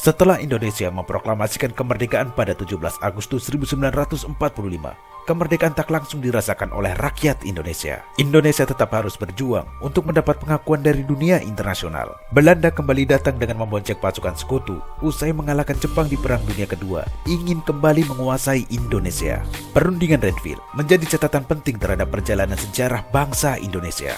Setelah Indonesia memproklamasikan kemerdekaan pada 17 Agustus 1945, kemerdekaan tak langsung dirasakan oleh rakyat Indonesia. Indonesia tetap harus berjuang untuk mendapat pengakuan dari dunia internasional. Belanda kembali datang dengan membonceng pasukan sekutu usai mengalahkan Jepang di Perang Dunia Kedua, ingin kembali menguasai Indonesia. Perundingan Renville menjadi catatan penting terhadap perjalanan sejarah bangsa Indonesia.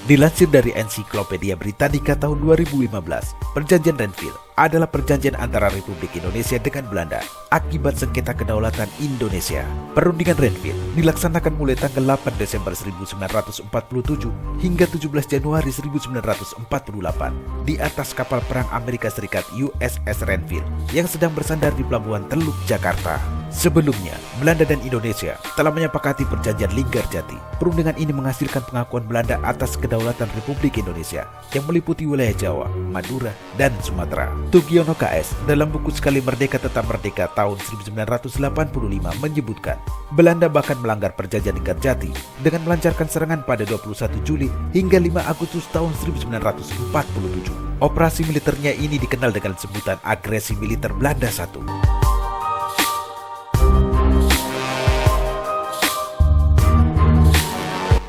Dilansir dari Ensiklopedia Britannica tahun 2015, Perjanjian Renville adalah perjanjian antara Republik Indonesia dengan Belanda akibat sengketa kedaulatan Indonesia. Perundingan Renville dilaksanakan mulai tanggal 8 Desember 1947 hingga 17 Januari 1948 di atas kapal perang Amerika Serikat USS Renville yang sedang bersandar di Pelabuhan Teluk, Jakarta. Sebelumnya, Belanda dan Indonesia telah menyepakati perjanjian Linggarjati. Perundingan ini menghasilkan pengakuan Belanda atas kedaulatan Republik Indonesia yang meliputi wilayah Jawa, Madura, dan Sumatera. Tugiono KS dalam buku Sekali Merdeka Tetap Merdeka tahun 1985 menyebutkan Belanda bahkan melanggar perjanjian Linggarjati dengan melancarkan serangan pada 21 Juli hingga 5 Agustus tahun 1947. Operasi militernya ini dikenal dengan sebutan Agresi Militer Belanda I.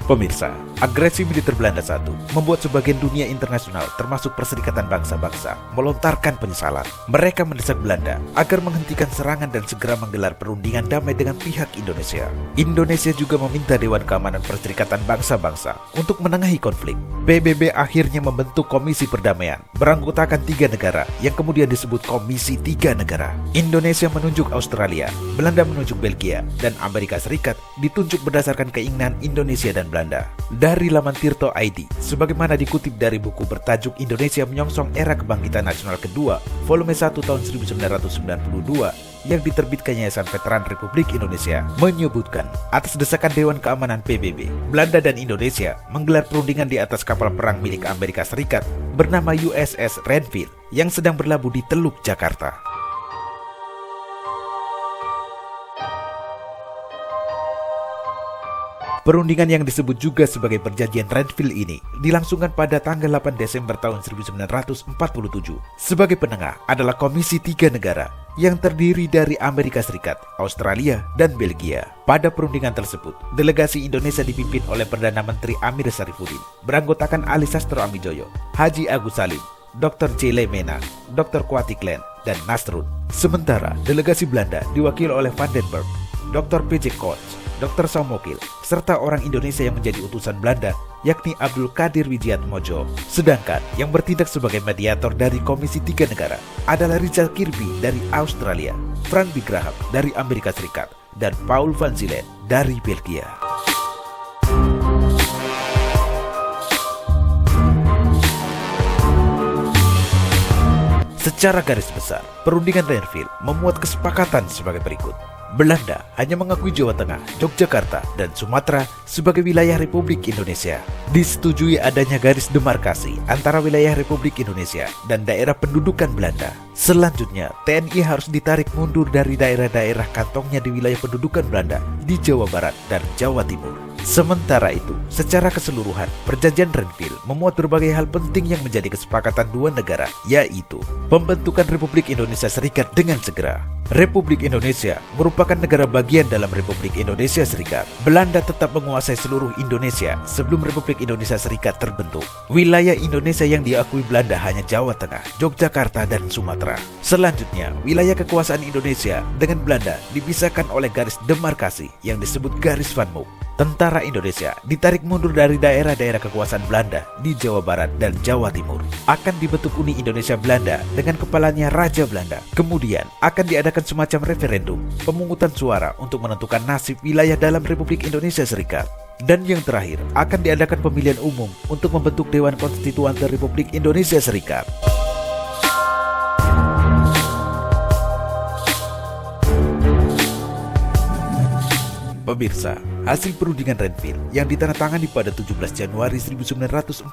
Pemirsa, agresi militer Belanda I membuat sebagian dunia internasional termasuk Perserikatan Bangsa-Bangsa melontarkan penyesalan. Mereka mendesak Belanda agar menghentikan serangan dan segera menggelar perundingan damai dengan pihak Indonesia. Indonesia juga meminta Dewan Keamanan Perserikatan Bangsa-Bangsa untuk menengahi konflik. PBB akhirnya membentuk Komisi Perdamaian beranggotakan 3 negara yang kemudian disebut Komisi 3 Negara. Indonesia menunjuk Australia, Belanda menunjuk Belgia, dan Amerika Serikat ditunjuk berdasarkan keinginan Indonesia dan Belanda. Dari laman Tirto ID, sebagaimana dikutip dari buku bertajuk Indonesia Menyongsong Era Kebangkitan Nasional Kedua, volume 1 tahun 1992, yang diterbitkan Yayasan Veteran Republik Indonesia, menyebutkan atas desakan Dewan Keamanan PBB, Belanda dan Indonesia menggelar perundingan di atas kapal perang milik Amerika Serikat bernama USS Renville yang sedang berlabuh di Teluk, Jakarta. Perundingan yang disebut juga sebagai Perjanjian Renville ini dilangsungkan pada tanggal 8 Desember tahun 1947. Sebagai penengah adalah Komisi 3 Negara yang terdiri dari Amerika Serikat, Australia, dan Belgia. Pada perundingan tersebut, delegasi Indonesia dipimpin oleh Perdana Menteri Amir Syarifuddin, beranggotakan Ali Sastro Amijoyo, Haji Agus Salim, Dr. J. Lemena, Dr. Kwati Klen, dan Nasrun. Sementara delegasi Belanda diwakili oleh Van den Berg, Dr. P.J. Koch, Dr. Saumokil, serta orang Indonesia yang menjadi utusan Belanda, yakni Abdul Qadir Wijiatmojo. Sedangkan yang bertindak sebagai mediator dari Komisi 3 Negara adalah Richard Kirby dari Australia, Frank B. Graham dari Amerika Serikat, dan Paul van Zielen dari Belgia. Secara garis besar, perundingan Renville memuat kesepakatan sebagai berikut. Belanda hanya mengakui Jawa Tengah, Yogyakarta, dan Sumatera sebagai wilayah Republik Indonesia. Disetujui adanya garis demarkasi antara wilayah Republik Indonesia dan daerah pendudukan Belanda. Selanjutnya, TNI harus ditarik mundur dari daerah-daerah kantongnya di wilayah pendudukan Belanda di Jawa Barat dan Jawa Timur. Sementara itu, secara keseluruhan, Perjanjian Renville memuat berbagai hal penting yang menjadi kesepakatan dua negara, yaitu pembentukan Republik Indonesia Serikat dengan segera. Republik Indonesia merupakan negara bagian dalam Republik Indonesia Serikat. Belanda tetap menguasai seluruh Indonesia sebelum Republik Indonesia Serikat terbentuk. Wilayah Indonesia yang diakui Belanda hanya Jawa Tengah, Yogyakarta, dan Sumatera. Selanjutnya, wilayah kekuasaan Indonesia dengan Belanda dipisahkan oleh garis demarkasi yang disebut garis Van Mook. Tentara Indonesia ditarik mundur dari daerah-daerah kekuasaan Belanda di Jawa Barat dan Jawa Timur. Akan dibentuk Uni Indonesia Belanda dengan kepalanya Raja Belanda. Kemudian akan diadakan semacam referendum, pemungutan suara untuk menentukan nasib wilayah dalam Republik Indonesia Serikat. Dan yang terakhir, akan diadakan pemilihan umum untuk membentuk Dewan Konstituante Republik Indonesia Serikat. Pemirsa, hasil perundingan Renville yang ditandatangani pada 17 Januari 1948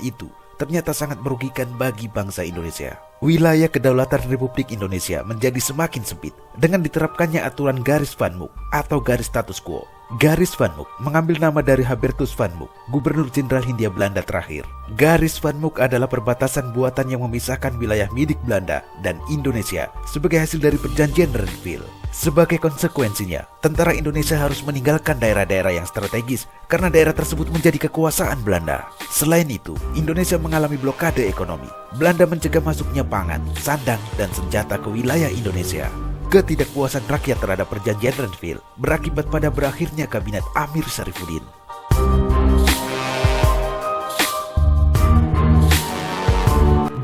itu ternyata sangat merugikan bagi bangsa Indonesia. Wilayah kedaulatan Republik Indonesia menjadi semakin sempit dengan diterapkannya aturan garis Van Mook atau garis status quo Garis Van Mook mengambil nama dari Hubertus Van Mook, Gubernur Jenderal Hindia Belanda terakhir. Garis Van Mook adalah perbatasan buatan yang memisahkan wilayah milik Belanda dan Indonesia sebagai hasil dari perjanjian Renville. Sebagai konsekuensinya, tentara Indonesia harus meninggalkan daerah-daerah yang strategis karena daerah tersebut menjadi kekuasaan Belanda. Selain itu, Indonesia mengalami blokade ekonomi. Belanda mencegah masuknya pangan, sandang, dan senjata ke wilayah Indonesia. Ketidakpuasan rakyat terhadap perjanjian Renville berakibat pada berakhirnya kabinet Amir Syarifuddin.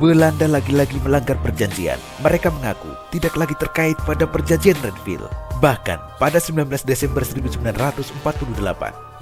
Belanda lagi-lagi melanggar perjanjian. Mereka mengaku tidak lagi terkait pada perjanjian Renville. Bahkan pada 19 Desember 1948,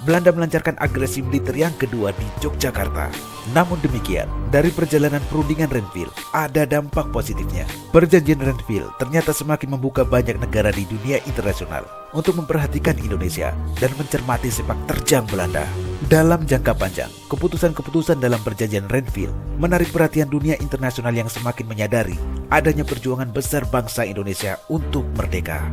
Belanda melancarkan agresi militer yang kedua di Yogyakarta. Namun demikian, dari perjalanan perundingan Renville ada dampak positifnya. Perjanjian Renville ternyata semakin membuka banyak negara di dunia internasional untuk memperhatikan Indonesia dan mencermati sepak terjang Belanda. Dalam jangka panjang, keputusan-keputusan dalam perjanjian Renville menarik perhatian dunia internasional yang semakin menyadari adanya perjuangan besar bangsa Indonesia untuk merdeka.